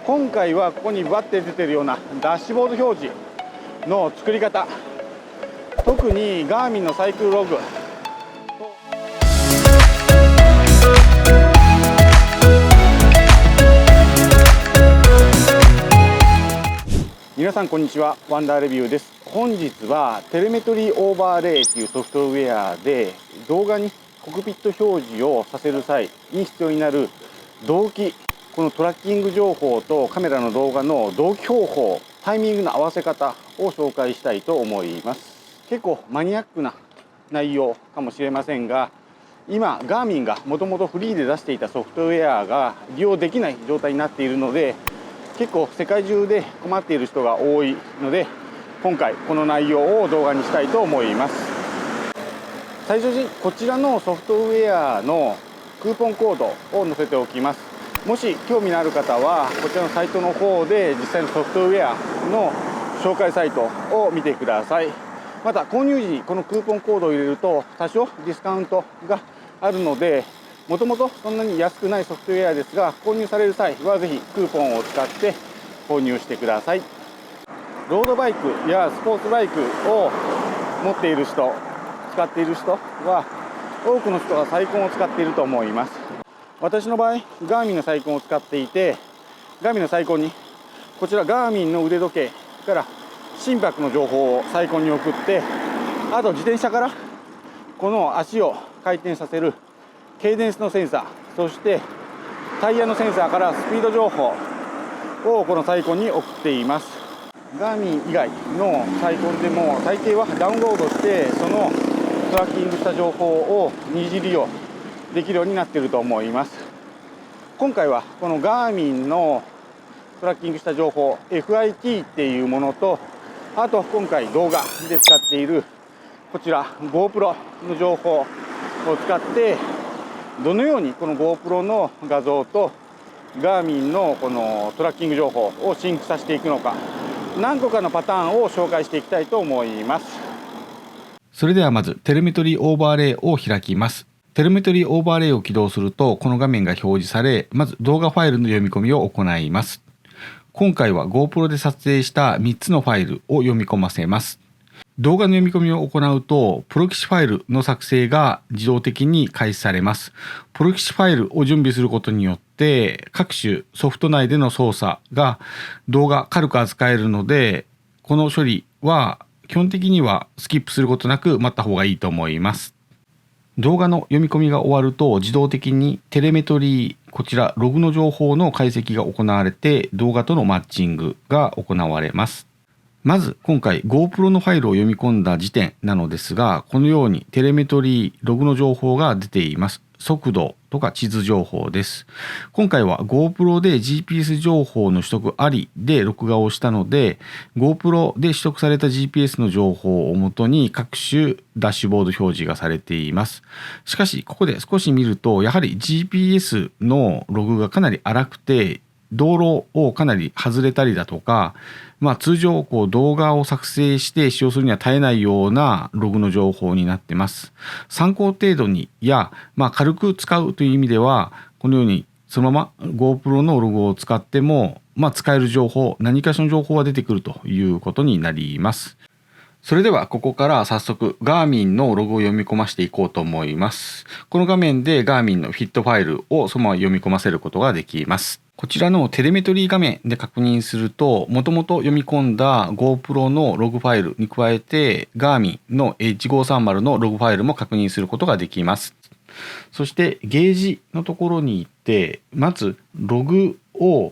今回はここにバッて出てるようなダッシュボード表示の作り方、特にガーミンのサイクルログ、皆さんこんにちは、ワンダーレビューです。本日はテレメトリーオーバーレイというソフトウェアで動画にコクピット表示をさせる際に必要になる同期、このトラッキング情報とカメラの動画の同期方法、タイミングの合わせ方を紹介したいと思います。結構マニアックな内容かもしれませんが、今ガーミンがもともとフリーで出していたソフトウェアが利用できない状態になっているので、結構世界中で困っている人が多いので、今回この内容を動画にしたいと思います。最初にこちらのソフトウェアのクーポンコードを載せておきます。もし興味のある方はこちらのサイトの方で実際のソフトウェアの紹介サイトを見てください。また購入時にこのクーポンコードを入れると多少ディスカウントがあるので、もともとそんなに安くないソフトウェアですが、購入される際はぜひクーポンを使って購入してください。ロードバイクやスポーツバイクを持っている人、使っている人は多くの人がサイコンを使っていると思います。私の場合ガーミンのサイコンを使っていて、ガーミンのサイコンにこちらガーミンの腕時計から心拍の情報をサイコンに送って、あと自転車からこの足を回転させるケイデンスのセンサー、そしてタイヤのセンサーからスピード情報をこのサイコンに送っています。ガーミン以外のサイコンでも大抵はダウンロードしてそのトラッキングした情報を二次利用できるようになっていると思います。今回はこのガーミンのトラッキングした情報 FIT っていうものと、あと今回動画で使っているこちら GoPro の情報を使って、どのようにこの GoPro の画像とガーミンのこのトラッキング情報をシンクさせていくのか、何個かのパターンを紹介していきたいと思います。それではまずテレメトリーオーバーレイを開きます。テレメトリーオーバーレイを起動するとこの画面が表示され、まず動画ファイルの読み込みを行います。今回は GoPro で撮影した3つのファイルを読み込ませます。動画の読み込みを行うと、プロキシファイルの作成が自動的に開始されます。プロキシファイルを準備することによって、各種ソフト内での操作が動画軽く扱えるので、この処理は基本的にはスキップすることなく待った方がいいと思います。動画の読み込みが終わると、自動的にテレメトリー、こちらログの情報の解析が行われて、動画とのマッチングが行われます。まず今回 GoPro のファイルを読み込んだ時点なのですが、このようにテレメトリーログの情報が出ています。速度とか地図情報です。今回は GoPro で GPS 情報の取得ありで録画をしたので、 GoPro で取得された GPS の情報をもとに各種ダッシュボード表示がされています。しかしここで少し見ると、やはり GPS のログがかなり荒くて、道路をかなり外れたりだとか、通常動画を作成して使用するには耐えないようなログの情報になってます。参考程度に軽く使うという意味では、このようにそのまま GoPro のログを使っても、使える情報、何かしらの情報が出てくるということになります。それではここから早速ガーミンのログを読み込ませていこうと思います。この画面でガーミンのフィットファイルをそのまま読み込ませることができます。こちらのテレメトリー画面で確認すると、もともと読み込んだ GoPro のログファイルに加えて、ガーミンの H530 のログファイルも確認することができます。そしてゲージのところに行って、まずログを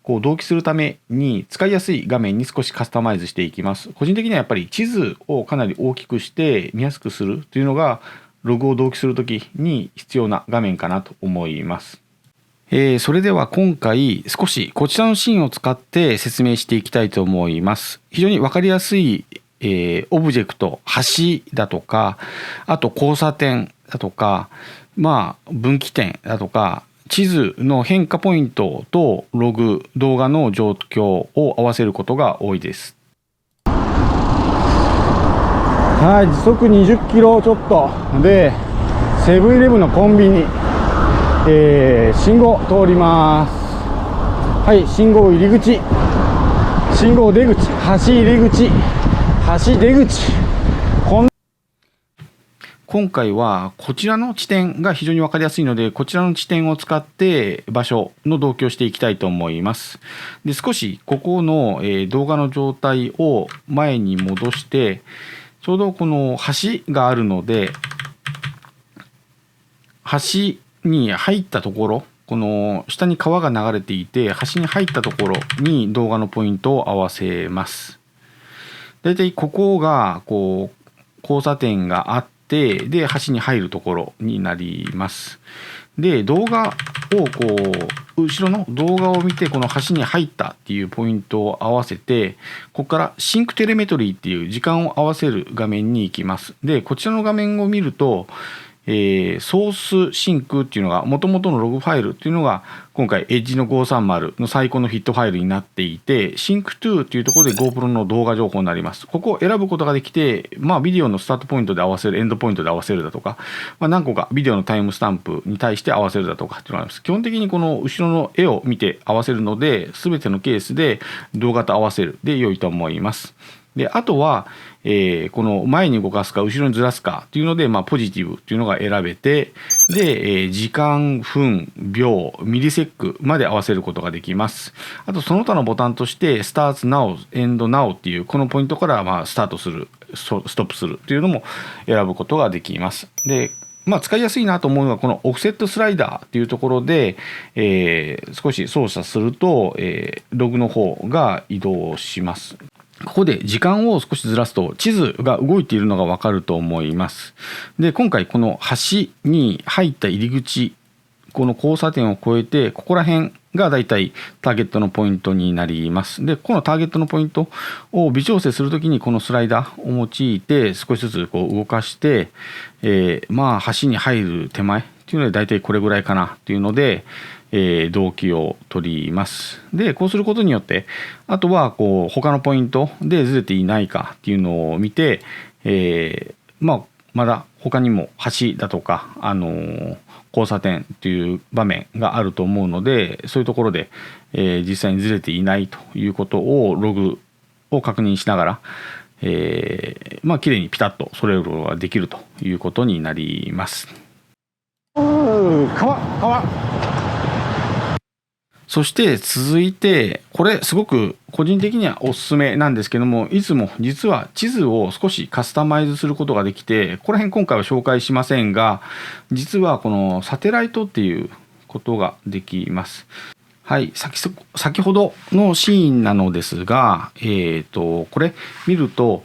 同期するために使いやすい画面に少しカスタマイズしていきます。個人的にはやっぱり地図をかなり大きくして見やすくするというのが、ログを同期するときに必要な画面かなと思います。それでは今回少しこちらのシーンを使って説明していきたいと思います。非常に分かりやすい、オブジェクト、橋だとか、あと交差点だとか、分岐点だとか、地図の変化ポイントとログ、動画の状況を合わせることが多いです。はい、時速20キロちょっとでセブンイレブンのコンビニ、信号通ります。はい、信号入り口、信号出口、橋入り口、橋出口。今回はこちらの地点が非常に分かりやすいので、こちらの地点を使って場所の同期をしていきたいと思います。で、少しここの動画の状態を前に戻して、ちょうどこの橋があるので、橋に入ったところ、この下に川が流れていて、橋に入ったところに動画のポイントを合わせます。だいたいここがこう交差点があって、で橋に入るところになります。で、動画を後ろの動画を見て、この橋に入ったっていうポイントを合わせて、ここからシンクテレメトリーっていう時間を合わせる画面に行きます。で、こちらの画面を見ると、ソースシンクっていうのが、元々のログファイルっていうのが今回エッジの530の最高のフィットファイルになっていて、シンクトゥっていうところで GoPro の動画情報になります。ここを選ぶことができて、ビデオのスタートポイントで合わせる、エンドポイントで合わせるだとか、何個かビデオのタイムスタンプに対して合わせるだとかっていうのがあります。基本的にこの後ろの絵を見て合わせるので、全てのケースで動画と合わせるで良いと思います。で、あとは、この前に動かすか後ろにずらすかっていうので、ポジティブっていうのが選べて、で、時間、分、秒、ミリセックまで合わせることができます。あとその他のボタンとして Starts Now、End Now っていうこのポイントからスタートする、ストップするっていうのも選ぶことができます。で、使いやすいなと思うのはこのオフセットスライダーっていうところで、少し操作すると、ログの方が移動します。ここで時間を少しずらすと地図が動いているのがわかると思います。で、今回この橋に入った入り口、この交差点を越えて、ここら辺がだいたいターゲットのポイントになります。で、このターゲットのポイントを微調整するときにこのスライダーを用いて少しずつ動かして、橋に入る手前っていうのでだいたいこれぐらいかなっていうので、動機を取ります。で、こうすることによって、あとは他のポイントでずれていないかっていうのを見て、まだ他にも橋だとか、交差点っていう場面があると思うので、そういうところで、実際にずれていないということをログを確認しながら、綺麗にピタッと揃えることができるということになります。川。そして続いて、これすごく個人的にはおすすめなんですけども、いつも実は地図を少しカスタマイズすることができて、ここら辺今回は紹介しませんが、実はこのサテライトっていうことができます。はい、先ほどのシーンなのですが、これ見ると、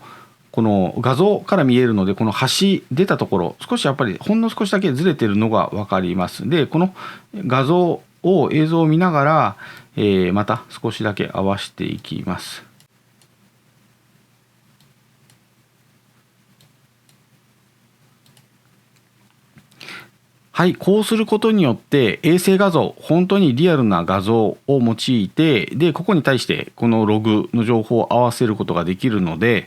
この画像から見えるので、この橋出たところ、少しやっぱりほんの少しだけずれてるのが分かります。で、この映像を見ながら、また少しだけ合わせていきます。はい、こうすることによって衛星画像、本当にリアルな画像を用いて、で、ここに対してこのログの情報を合わせることができるので、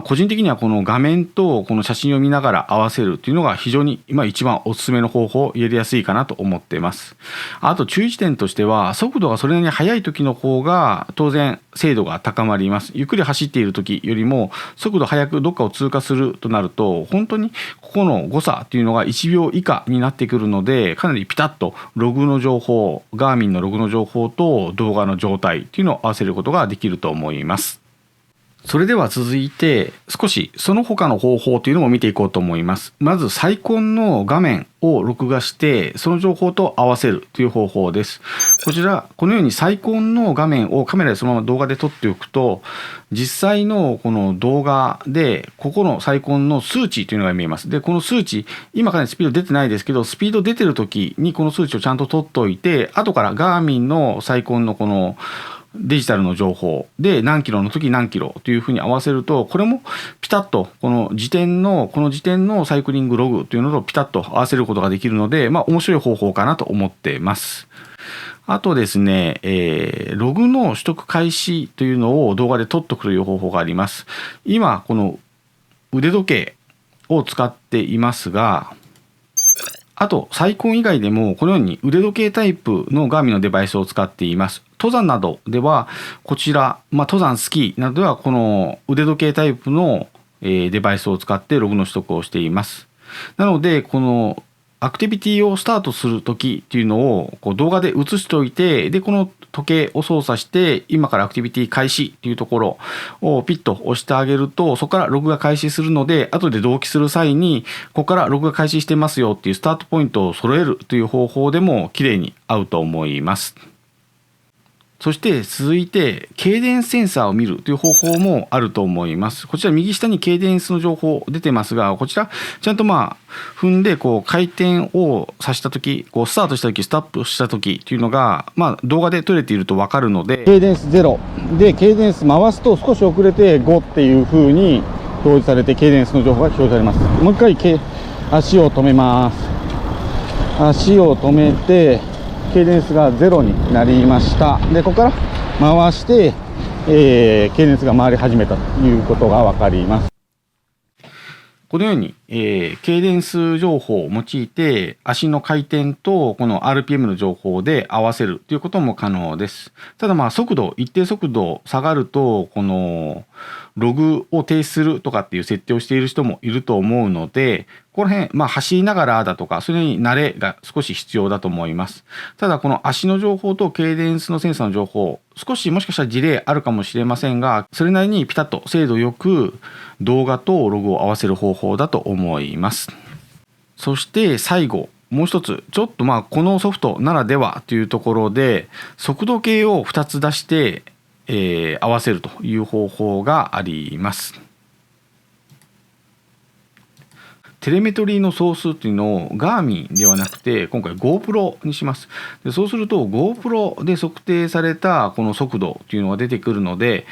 個人的にはこの画面とこの写真を見ながら合わせるっていうのが非常に一番おすすめの方法、やりやすいかなと思っています。あと注意点としては、速度がそれなりに速い時の方が当然精度が高まります。ゆっくり走っている時よりも速度速くどっかを通過するとなると、本当にここの誤差っていうのが1秒以下になってくるので、かなりピタッとログの情報、ガーミンのログの情報と動画の状態っていうのを合わせることができると思います。それでは続いて少しその他の方法というのも見ていこうと思います。まずサイコンの画面を録画してその情報と合わせるという方法です。こちらこのようにサイコンの画面をカメラでそのまま動画で撮っておくと、実際のこの動画でここのサイコンの数値というのが見えます。で、この数値今かなりスピード出てないですけど、スピード出てる時にこの数値をちゃんと取っておいて、後からガーミンのサイコンのこのデジタルの情報で何キロの時何キロというふうに合わせると、これもピタッとこの時点のサイクリングログというのとピタッと合わせることができるので、面白い方法かなと思っています。あとですね、ログの取得開始というのを動画で撮っておくという方法があります。今この腕時計を使っていますが、あとサイコン以外でもこのように腕時計タイプのガーミンのデバイスを使っています。登山などではこちら、登山スキーなどではこの腕時計タイプのデバイスを使ってログの取得をしています。なのでこのアクティビティをスタートするときっていうのをこう動画で映しておいて、でこの時計を操作して今からアクティビティ開始っていうところをピッと押してあげると、そこからログが開始するので、後で同期する際にここからログが開始してますよっていうスタートポイントを揃えるという方法でも綺麗に合うと思います。そして続いてケイデンスセンサーを見るという方法もあると思います。こちら右下にケイデンスの情報出てますが、こちらちゃんと踏んでこう回転をさせた時、こうスタートした時、スタップした時っていうのが動画で撮れていると分かるので、ケイデンス0でケイデンス回すと少し遅れて5っていう風に表示されて、ケイデンスの情報が表示されます。もう一回足を止めます。足を止めてケイデンスが0になりました。でここから回して、ケイデンスが回り始めたということが分かります。このように、ケイデンス情報を用いて足の回転とこの RPM の情報で合わせるということも可能です。ただ一定速度下がるとこのログを停止するとかっていう設定をしている人もいると思うので、この辺、走りながらだとかそれに慣れが少し必要だと思います。ただこの足の情報とケイデンスのセンサーの情報、少しもしかしたらジレーあるかもしれませんが、それなりにピタッと精度よく動画とログを合わせる方法だと思います。そして最後もう一つ、ちょっとこのソフトならではというところで速度計を2つ出して合わせるという方法があります。テレメトリーのソースっていうのをガーミンではなくて今回 GoPro にします。でそうすると GoPro で測定されたこの速度っていうのが出てくるので、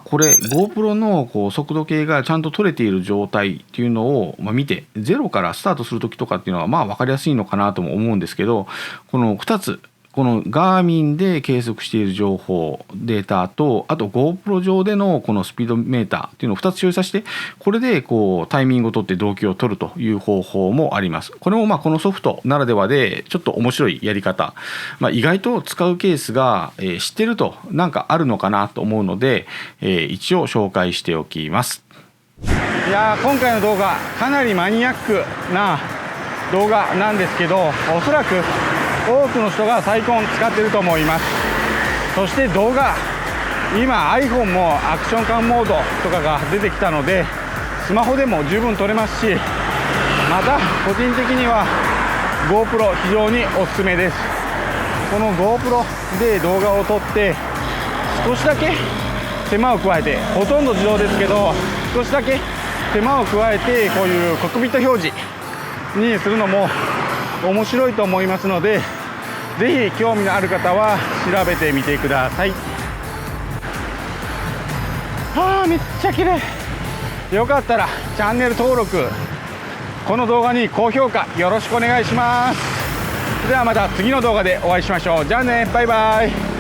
これ GoPro の速度計がちゃんと取れている状態っていうのを見て、ゼロからスタートする時とかっていうのは分かりやすいのかなとも思うんですけど、この2つ、このガーミンで計測している情報データと、あと GoPro 上でのこのスピードメーターっていうのを2つ表示させて、これでタイミングを取って同期を取るという方法もあります。これもこのソフトならではでちょっと面白いやり方、意外と使うケースが知ってるとなんかあるのかなと思うので、一応紹介しておきます。いや今回の動画かなりマニアックな動画なんですけど、おそらく多くの人がサイコン使っていると思います。そして動画、今 iPhone もアクションカンモードとかが出てきたのでスマホでも十分撮れますし、また個人的には GoPro 非常におすすめです。この GoPro で動画を撮って少しだけ手間を加えて、ほとんど自動ですけど少しだけ手間を加えてこういうコックピット表示にするのも面白いと思いますので、ぜひ興味のある方は調べてみてください。めっちゃ綺麗。よかったらチャンネル登録、この動画に高評価よろしくお願いします。ではまた次の動画でお会いしましょう。じゃあね、バイバイ。